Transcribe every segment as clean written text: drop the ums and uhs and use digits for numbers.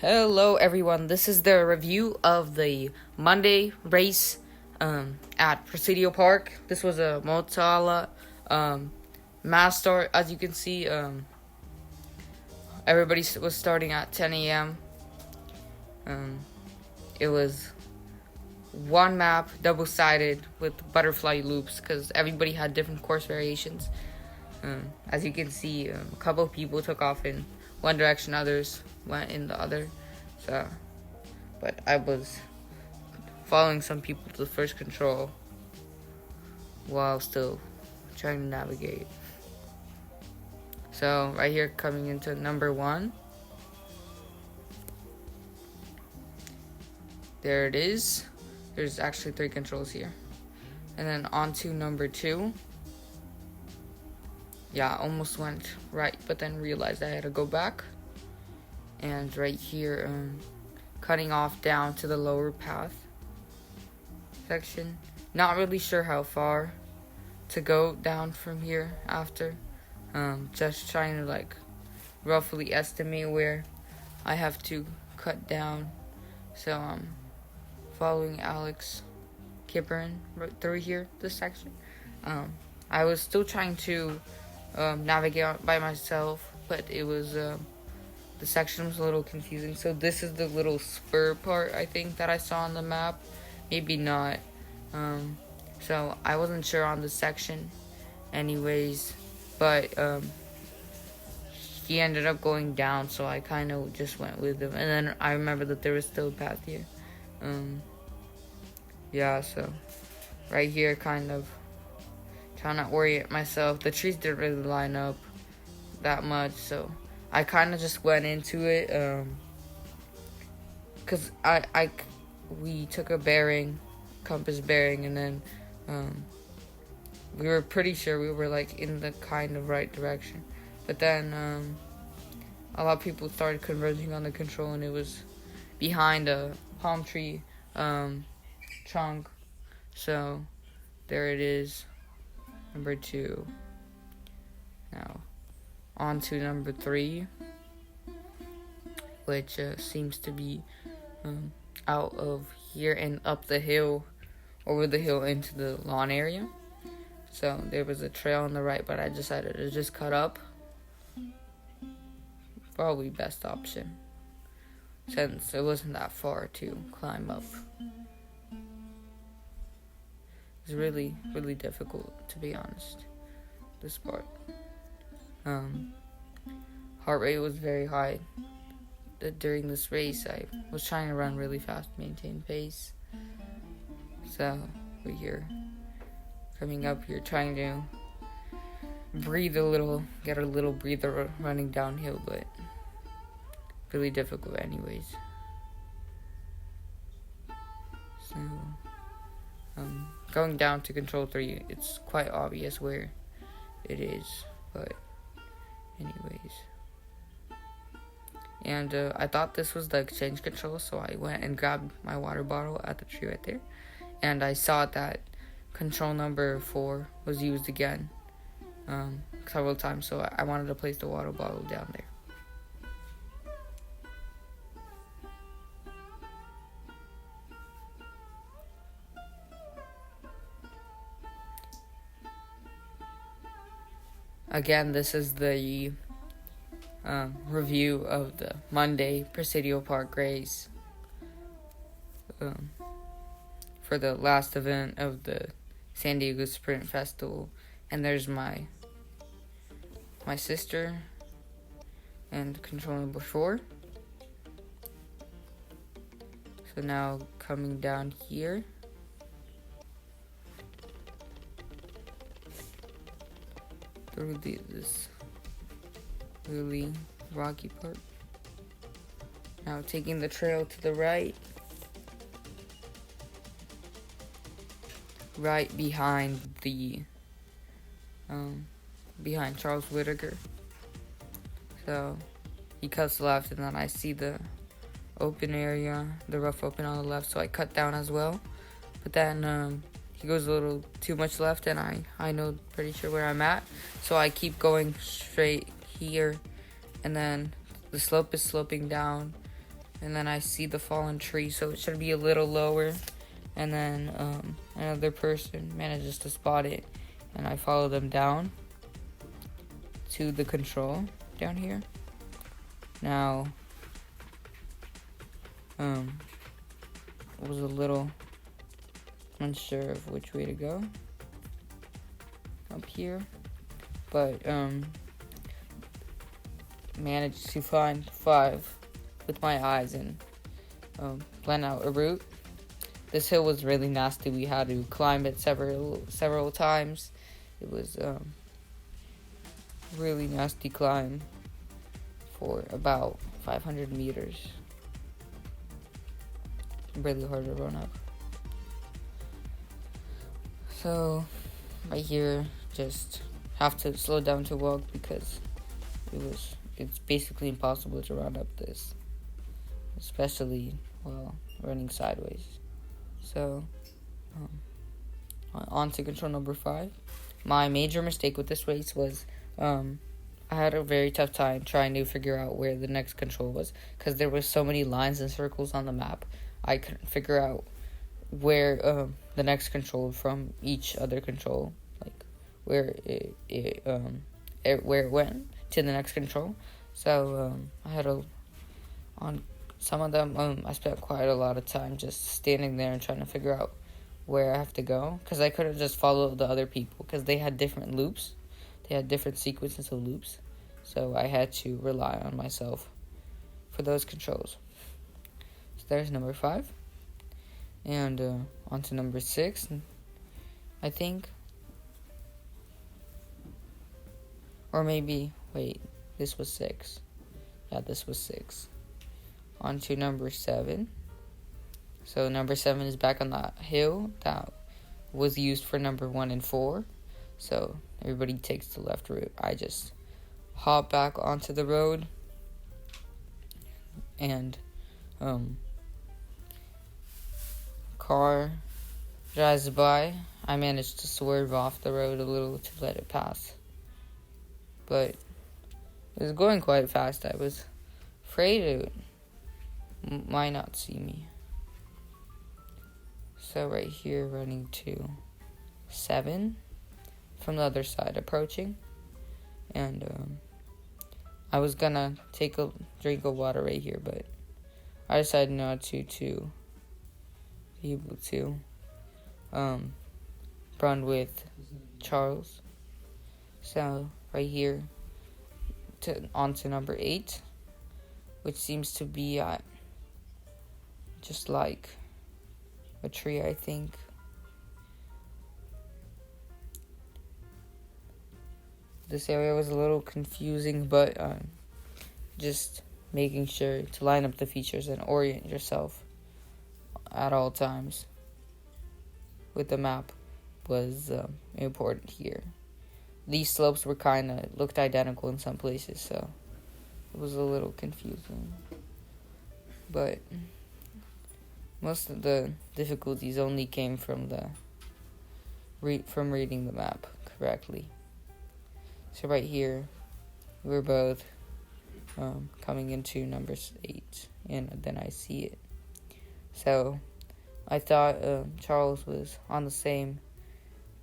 Hello everyone, this is the review of the Monday race at Presidio Park. This was a Motala mass start. As you can see, everybody was starting at 10 a.m. It was one map, double-sided with butterfly loops because everybody had different course variations. As you can see, a couple of people took off in one direction, others went in the other. But I was following some people to the first control while still trying to navigate. So right here, coming into number 1. There it is. There's actually 3 controls here. And then on to number 2. Yeah, almost went right, but then realized I had to go back. And right here, cutting off down to the lower path section. Not really sure how far to go down from here after. Just trying to roughly estimate where I have to cut down. So I'm following Alex Kipperin right through here, this section. I was still trying to navigate by myself, but it was the section was a little confusing. So this is the little spur part, I think, that I saw on the map. Maybe not. So I wasn't sure on the section anyways, but he ended up going down, so I kind of just went with him. And then I remember that there was still a path here. Yeah, so right here, kind of trying not to worry myself. The trees didn't really line up that much, so I kind of just went into it, because we took a compass bearing, and then we were pretty sure we were in the kind of right direction. But then a lot of people started converging on the control, and it was behind a palm tree trunk. So there it is, number 2. Now on to number 3, which seems to be out of here and up the hill, over the hill into the lawn area. So there was a trail on the right, but I decided to just cut up. Probably best option, since it wasn't that far to climb up. It's really, really difficult, to be honest, this part. Heart rate was very high during this race. I was trying to run really fast, maintain pace. So we're here, coming up here, trying to breathe a little, get a little breather running downhill, but really difficult anyways. So going down to control 3, it's quite obvious where it is, but anyways. And I thought this was the exchange control, so I went and grabbed my water bottle at the tree right there, and I saw that control number 4 was used again several times, so I wanted to place the water bottle down there. Again, this is the review of the Monday Presidio Park race for the last event of the San Diego Sprint Festival. And there's my sister and control number 4. So now coming down here, through this really rocky part. Now taking the trail to the right behind the behind Charles Whittaker. So he cuts left, and then I see the open area, the rough open on the left, so I cut down as well. But then he goes a little too much left, and I know pretty sure where I'm at, so I keep going straight here, and then the slope is sloping down and then I see the fallen tree, so it should be a little lower. And then another person manages to spot it, and I follow them down to the control down here. Now, I was a little unsure of which way to go up here, but managed to find 5 with my eyes and plan out a route. This hill was really nasty. We had to climb it several times. It was really nasty climb for about 500 meters. Really hard to run up. So right here, just have to slow down to walk because it's basically impossible to run up this, especially while running sideways. So on to control number 5. My major mistake with this race was I had a very tough time trying to figure out where the next control was because there was so many lines and circles on the map. I couldn't figure out where the next control from each other control, like where it went to the next control. So I had on some of them I spent quite a lot of time just standing there and trying to figure out where I have to go, because I couldn't just follow the other people because they had different loops. They had different sequences of loops, so I had to rely on myself for those controls. So there's number 5. And on to number 6, I think. Or maybe, wait, this was 6. Yeah, this was 6. On to number 7. So number 7 is back on that hill that was used for number 1 and 4. So everybody takes the left route. I just hop back onto the road, and car drives by. I managed to swerve off the road a little to let it pass, but it was going quite fast. I was afraid it might not see me. So right here, running to 7 from the other side, approaching, and I was gonna take a drink of water right here, but I decided not to be able to run with Charles. So right here, on to number 8, which seems to be at just like a tree, I think. This area was a little confusing, but just making sure to line up the features and orient yourself at all times with the map was important here. These slopes were looked identical in some places, so it was a little confusing. But most of the difficulties only came from reading the map correctly. So right here, we were both coming into number 8, and then I see it. So I thought Charles was on the same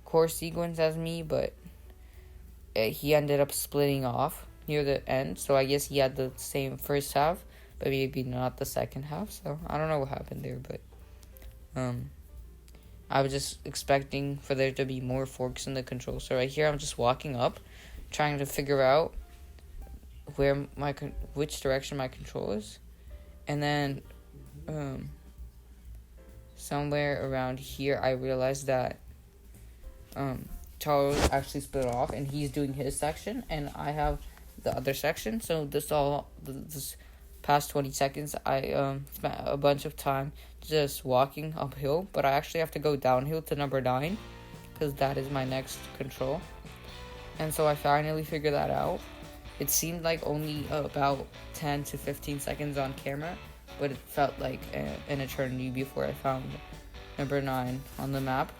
course sequence as me, but he ended up splitting off near the end. So I guess he had the same first half, but maybe not the second half. So I don't know what happened there, but I was just expecting for there to be more forks in the control. So right here, I'm just walking up, trying to figure out which direction my control is, and then somewhere around here I realized that Charles actually split off, and he's doing his section and I have the other section. So this past 20 seconds I spent a bunch of time just walking uphill, but I actually have to go downhill to number 9 because that is my next control. And so I finally figured that out. It seemed like only about 10 to 15 seconds on camera, but it felt like an eternity before I found number 9 on the map.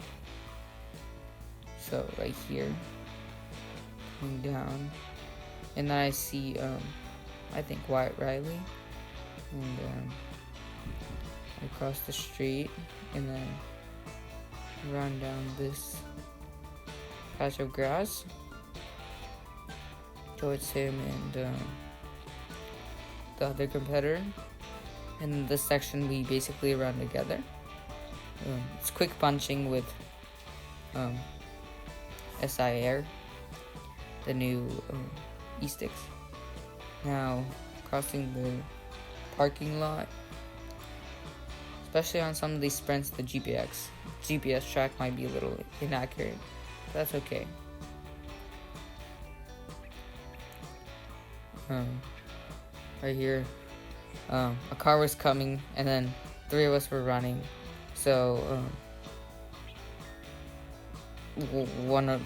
So right here, going down, and then I see I think Wyatt Riley, and across the street and then run down this patch of grass towards him and the other competitor. And in this section we basically run together. It's quick punching with SIR, the new e-sticks. Now crossing the parking lot, especially on some of these sprints, the GPS track might be a little inaccurate, but that's okay. Right here, a car was coming and then 3 of us were running, so one of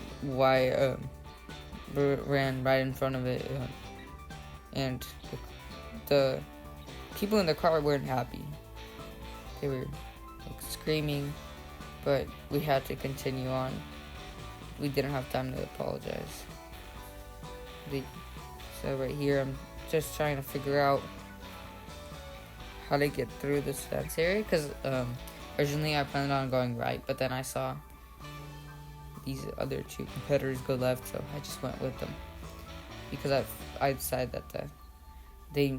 ran right in front of it, and the people in the car weren't happy. They were like screaming, but we had to continue on. We didn't have time to apologize. So right here, I'm just trying to figure out how to get through this fence area, because originally I planned on going right, but then I saw these other 2 competitors go left, so I just went with them because I decided that they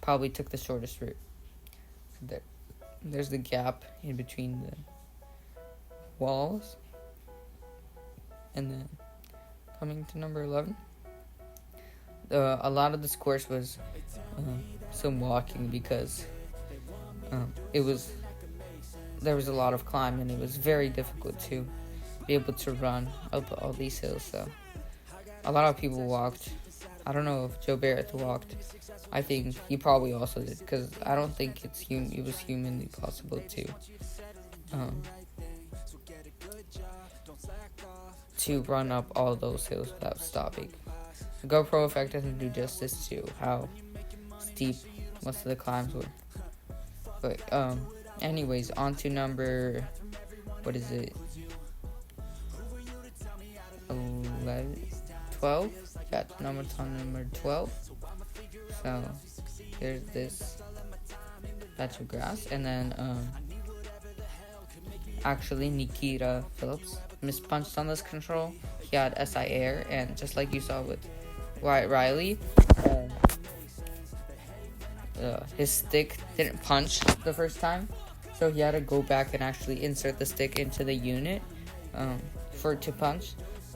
probably took the shortest route. There's the gap in between the walls, and then coming to number 11. A lot of this course was some walking because there was a lot of climb and it was very difficult to be able to run up all these hills. So a lot of people walked. I don't know if Joe Barrett walked. I think he probably also did, because I don't think it was humanly possible to run up all those hills without stopping. The GoPro effect doesn't do justice to how steep most of the climbs were. But anyways, on to number, what is it? 11, 12? Yeah, number 12. So there's this patch of grass, and then actually Nikita Phillips mispunched on this control. He had SI air, and just like you saw with Wyatt Riley, his stick didn't punch the first time, so he had to go back and actually insert the stick into the unit for it to punch.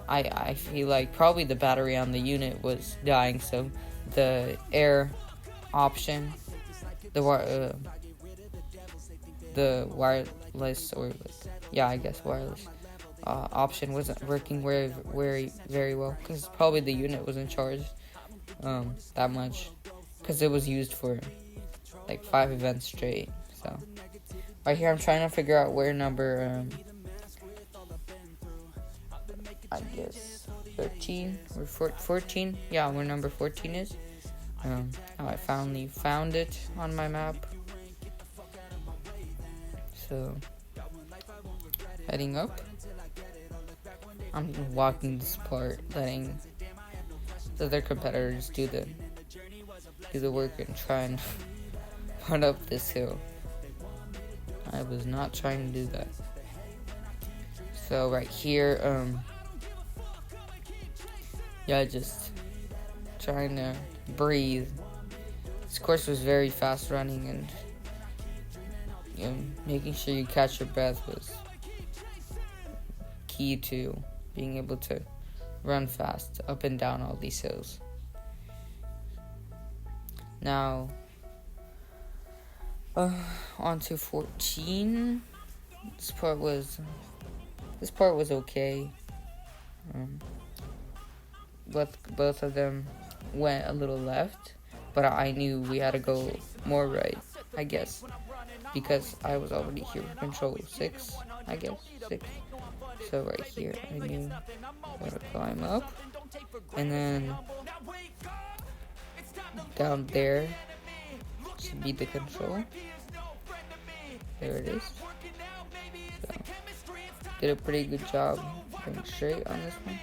I feel like probably the battery on the unit was dying, so the air option, the wireless, or I guess wireless option wasn't working very well, because probably the unit wasn't charged that much, because it was used for like 5 events straight. So right here I'm trying to figure out where number I guess 13 or 14, where number 14 is. I finally found it on my map. So heading up, I'm walking this part, letting the other competitors do the work and try and run up this hill. I was not trying to do that. So right here, just trying to breathe. This course was very fast running, and making sure you catch your breath was key to being able to run fast up and down all these hills. Now, on to 14. This part was okay. Both of them went a little left, but I knew we had to go more right, I guess, because I was already here with control 6, I guess, 6. So right here, I knew how to climb up, and then down there should be the control. There it is. So, did a pretty good job going straight on this one.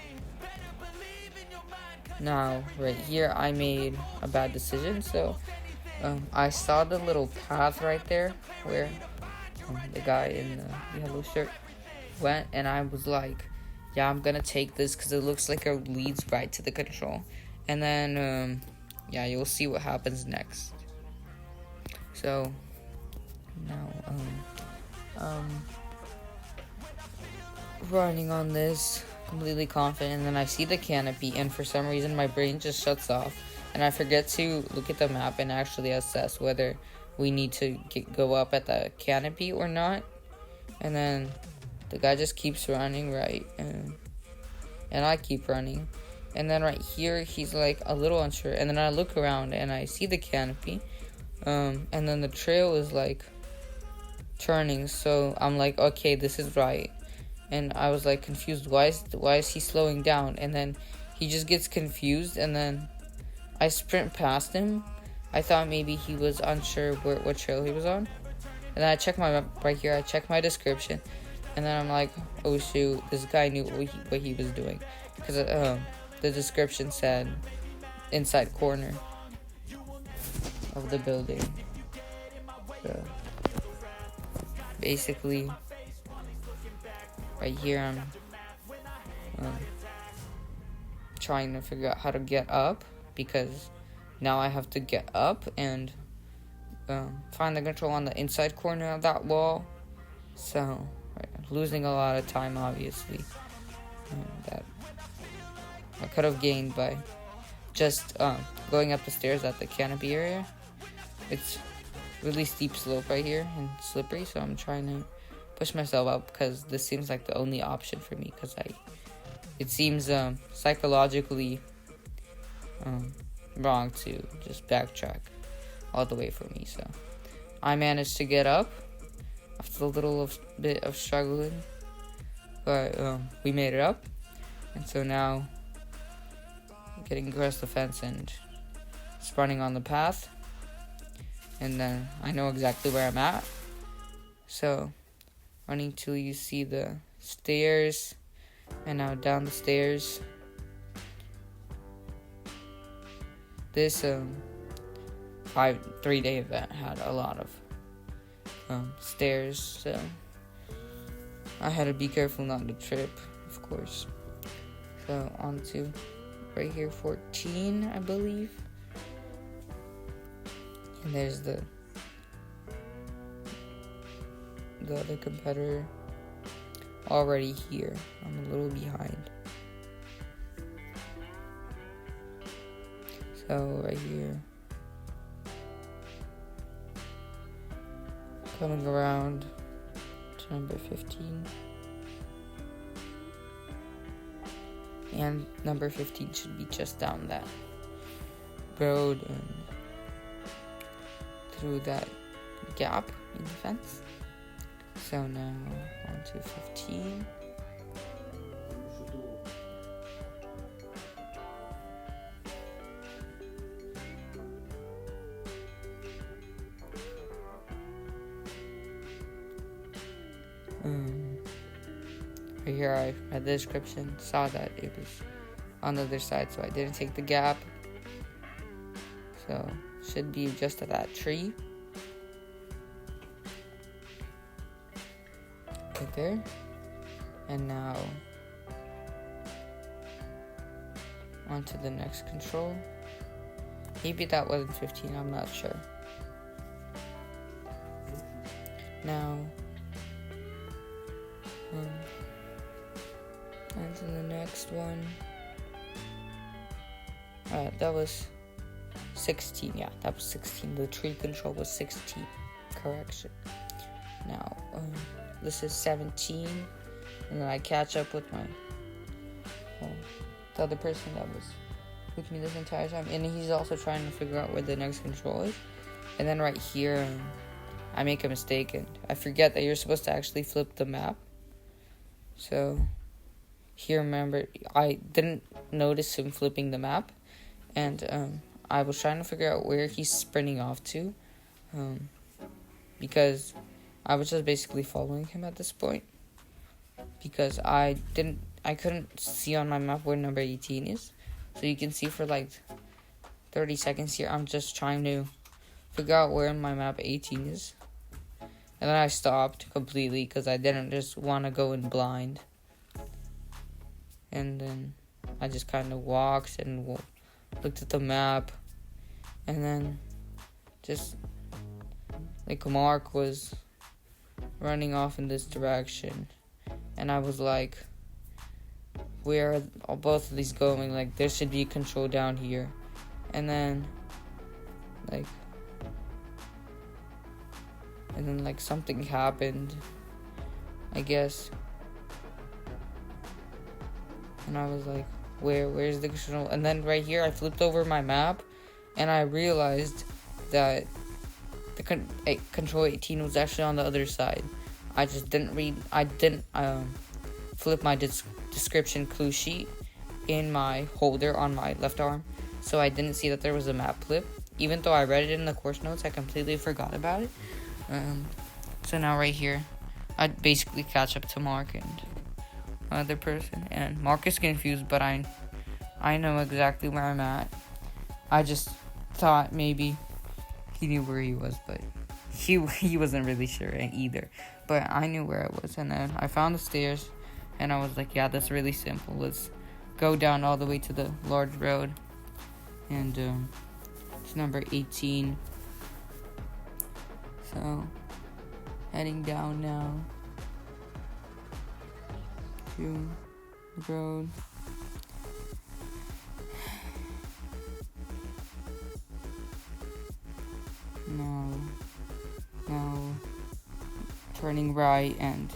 Now, right here, I made a bad decision, so I saw the little path right there where the guy in the yellow shirt went, and I was like, yeah, I'm gonna take this because it looks like it leads right to the control. And then, yeah, you'll see what happens next. So, now, running on this, completely confident, and then I see the canopy, and for some reason my brain just shuts off, and I forget to look at the map and actually assess whether we need to go up at the canopy or not. And then the guy just keeps running, right? And I keep running. And then right here, he's like a little unsure. And then I look around and I see the canopy. And then the trail is like turning. So I'm like, okay, this is right. And I was like confused. Why is he slowing down? And then he just gets confused. And then I sprint past him. I thought maybe he was unsure what trail he was on. And then I check my map right here. I check my description. And then I'm like, oh shoot, this guy knew what he was doing. Because the description said inside corner of the building. So basically, right here I'm trying to figure out how to get up. Because now I have to get up and find the control on the inside corner of that wall. So, right, losing a lot of time, obviously. That I could have gained by just going up the stairs at the canopy area. It's really steep slope right here and slippery, so I'm trying to push myself up because this seems like the only option for me. Because it seems psychologically wrong to just backtrack all the way for me. So I managed to get up after a little bit of struggling, but we made it up. And so now I'm getting across the fence and just running on the path, and then I know exactly where I'm at. So running till you see the stairs, and now down the stairs. This 3-day event had a lot of stairs, so I had to be careful not to trip, of course. So on to right here, 14, I believe. And there's the other competitor already here. I'm a little behind. So right here, coming around to number 15. And number 15 should be just down that road and through that gap in the fence. So now on to 15. Right here I read the description, saw that it was on the other side, so I didn't take the gap. So should be just at that tree. Right there. And now on to the next control. Maybe that wasn't 15, I'm not sure. Now on to the next one. That was 16. Yeah, that was 16. The tree control was 16. Correction. Now, this is 17. And then I catch up with the other person that was with me this entire time. And he's also trying to figure out where the next control is. And then right here, I make a mistake. And I forget that you're supposed to actually flip the map. So here, remember, I didn't notice him flipping the map, and I was trying to figure out where he's sprinting off to, because I was just basically following him at this point, because I couldn't see on my map where number 18 is. So you can see for like 30 seconds here, I'm just trying to figure out where my map 18 is. And then I stopped completely because I didn't just want to go in blind. And then I just kind of walked and looked at the map. And then just like Mark was running off in this direction. And I was like, where are both of these going? Like, there should be control down here. And then something happened, I guess. And I was like, where's the control? And then right here, I flipped over my map, and I realized that the control 18 was actually on the other side. I just didn't flip my description clue sheet in my holder on my left arm, so I didn't see that there was a map flip. Even though I read it in the course notes, I completely forgot about it. So now right here, I'd basically catch up to Mark and other person, and Mark is confused, but I know exactly where I'm at. I just thought maybe he knew where he was, but he wasn't really sure either. But I knew where I was, and then I found the stairs, and I was like, yeah, that's really simple. Let's go down all the way to the large road, and it's number 18. So, heading down now to the road. Now turning right and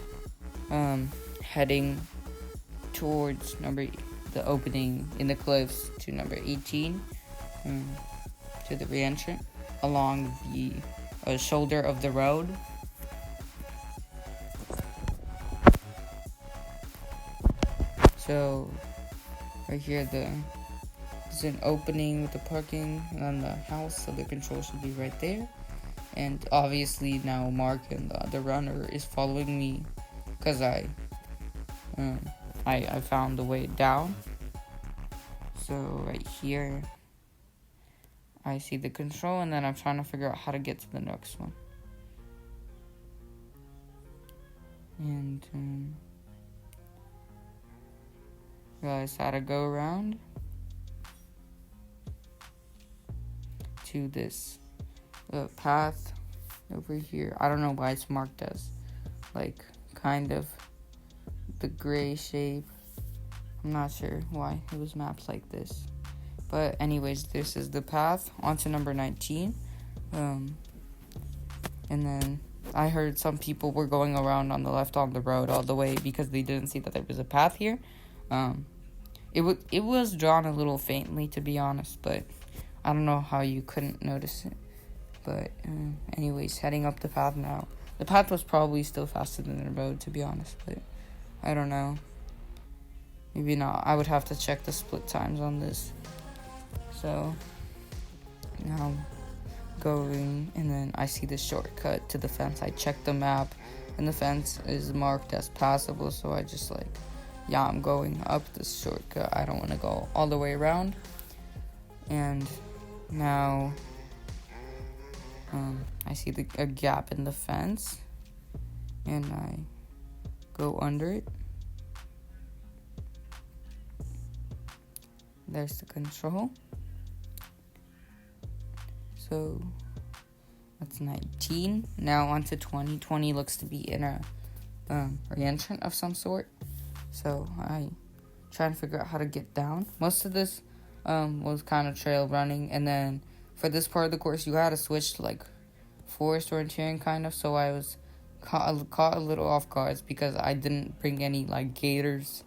heading towards the opening in the cliffs to number 18, to the re-entrant along the shoulder of the road. So right here there's an opening with the parking and the house, so the control should be right there. And obviously now Mark and the other runner is following me because I found the way down. So right here I see the control, and then I'm trying to figure out how to get to the next one. And realized how to go around to this path over here. I don't know why it's marked as like kind of the gray shape. I'm not sure why it was mapped like this. But anyways, this is the path onto number 19. And then I heard some people were going around on the left on the road all the way because they didn't see that there was a path here. It was drawn a little faintly, to be honest, but I don't know how you couldn't notice it. But anyways, heading up the path now. The path was probably still faster than the road, to be honest, but I don't know. Maybe not. I would have to check the split times on this. So now going, and then I see the shortcut to the fence. I checked the map, and the fence is marked as passable, so I just yeah, I'm going up this shortcut. I don't want to go all the way around. And now I see a gap in the fence, and I go under it. There's the control. So that's 19. Now on to 20. 20 looks to be in a re-entrant of some sort. So I try and figure out how to get down. Most of this was kind of trail running, and then for this part of the course you had to switch to forest orienteering kind of. So I was caught a little off guard because I didn't bring any gaiters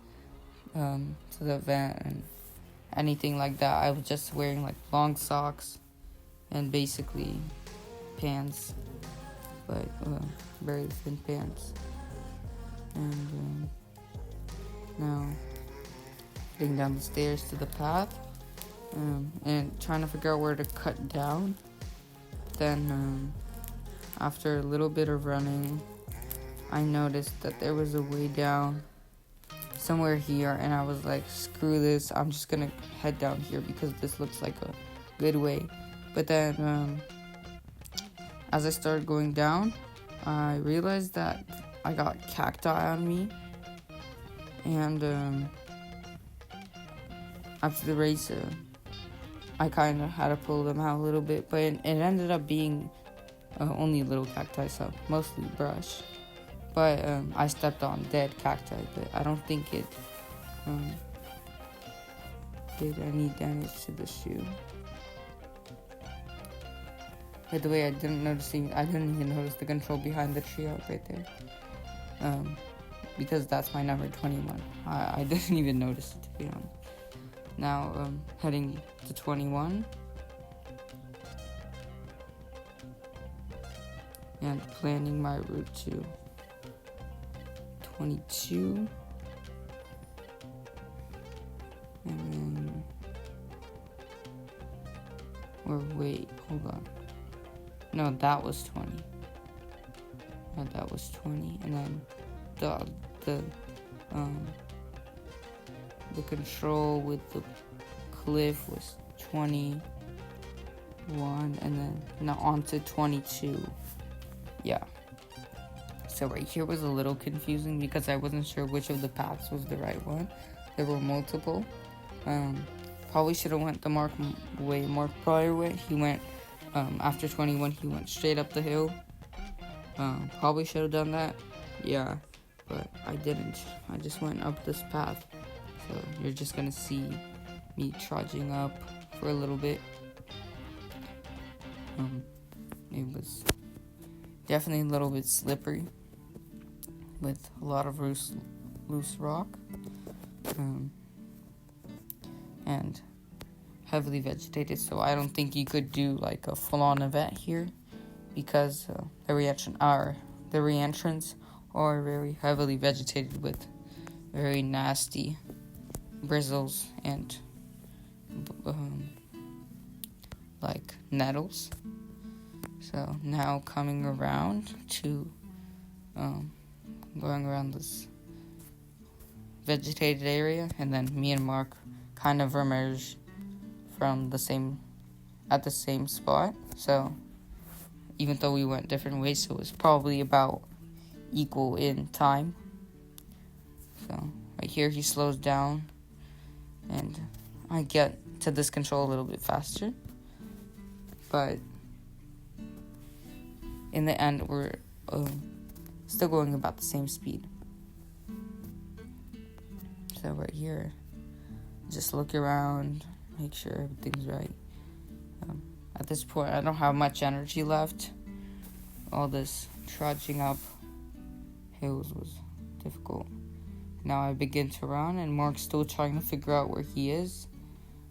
to the event and anything like that. I was just wearing long socks and basically pants, but very thin pants. And now getting down the stairs to the path, and trying to figure out where to cut down. Then after a little bit of running, I noticed that there was a way down somewhere here, and I was like, screw this, I'm just gonna head down here because this looks like a good way. But then as I started going down, I realized that I got cacti on me, and after the race, I kind of had to pull them out a little bit, but it ended up being only little cacti, so mostly brush. But I stepped on dead cacti, but I don't think it did any damage to the shoe. By the way, I didn't even notice the control behind the tree out right there. Because that's my number 21. I didn't even notice it, to be honest. Now, heading to 21. And planning my route to 22. And then... Or wait, hold on. No, that was 20. No, that was 20. And then the control with the cliff was 21, and then now on to 22. Yeah. So right here was a little confusing because I wasn't sure which of the paths was the right one. There were multiple. Probably should have went the Mark Pryor way. He went after 21. He went straight up the hill. Probably should have done that. Yeah, but I didn't. I just went up this path. So you're just gonna see me trudging up for a little bit. It was definitely a little bit slippery with a lot of loose rock, and heavily vegetated. So I don't think you could do like a full-on event here because the reentrance are very heavily vegetated with very nasty bristles and like nettles. So now coming around to going around this vegetated area, and then me and Mark kind of emerged from the same spot. So even though we went different ways, so it was probably about equal in time. So right here he slows down, and I get to this control a little bit faster. But in the end, we're still going about the same speed. So right here, just look around, make sure everything's right. At this point, I don't have much energy left. All this trudging up hills was difficult. Now I begin to run, and Mark's still trying to figure out where he is.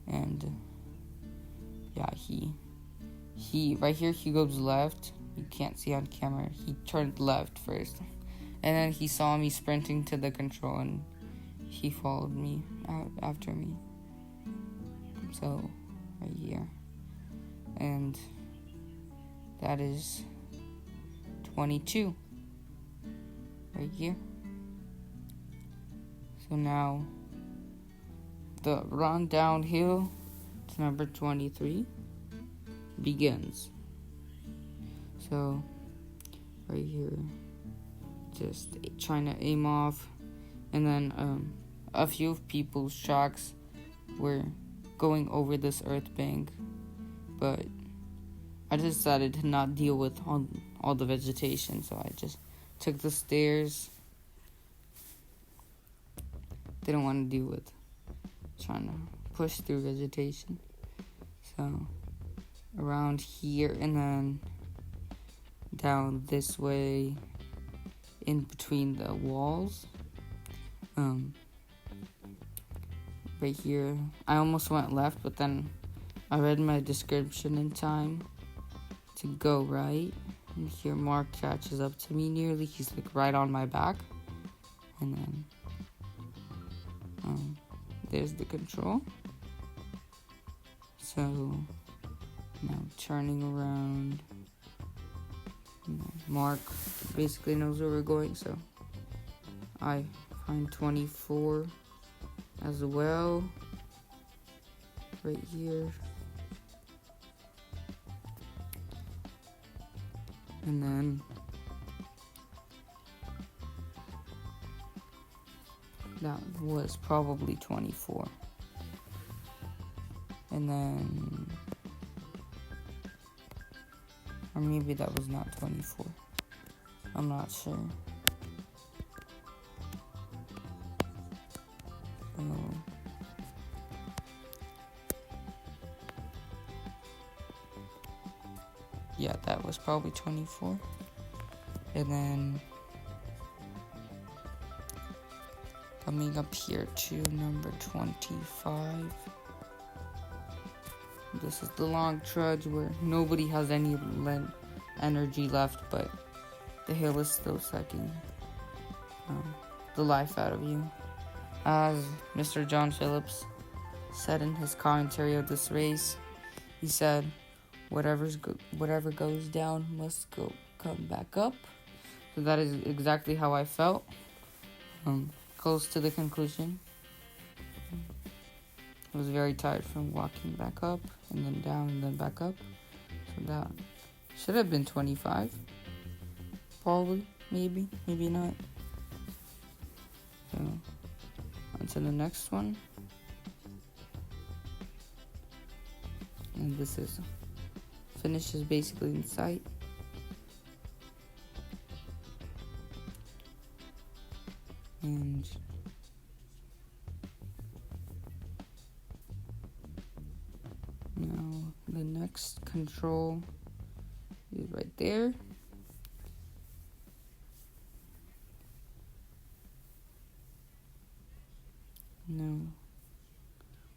And yeah, he right here, he goes left. You can't see on camera. He turned left first, and then he saw me sprinting to the control, and he followed me out after me. So right here, and that is 22 right here. So now the run downhill to number 23 begins. So right here, just trying to aim off, and then a few people's tracks were going over this earth bank, but I decided to not deal with all the vegetation, so I just took the stairs. Didn't want to deal with trying to push through vegetation. So around here, and then down this way in between the walls. Right here, I almost went left, but then I read my description in time to go right. And here Mark catches up to me nearly. He's like right on my back. And then there's the control. So now turning around. Mark basically knows where we're going, so I find 24 as well right here. And then that was probably 24. And then, or maybe that was not 24. I'm not sure. Yeah, that was probably 24. And then coming up here to number 25. This is the long trudge where nobody has any energy left, but the hill is still sucking the life out of you. As Mr. John Phillips said in his commentary of this race, he said, whatever goes down must come back up. So that is exactly how I felt. Close to the conclusion. I was very tired from walking back up and then down and then back up. So that should have been 25. Probably, maybe not. So on to the next one. And this is finish is basically in sight. And now the next control is right there. Now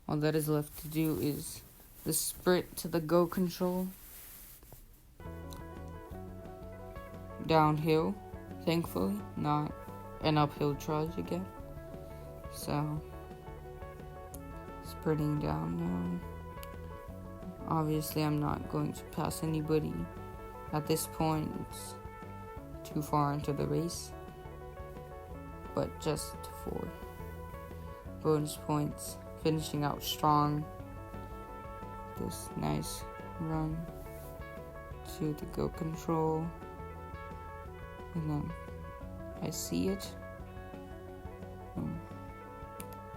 all that is left to do is the sprint to the go control. Downhill, thankfully, not an uphill trudge again. So, sprinting down now. Obviously, I'm not going to pass anybody at this point. It's too far into the race. But just for bonus points, finishing out strong. This nice run to the go control. And then I see it,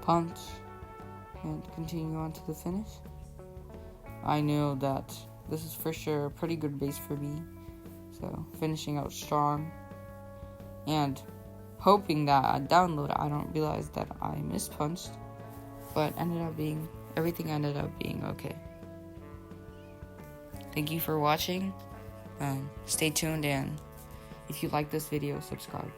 punch, and continue on to the finish. I know that this is for sure a pretty good race for me, so finishing out strong, and hoping that I download, I don't realize that I mispunched, but everything ended up being okay. Thank you for watching, stay tuned, and if you like this video, subscribe.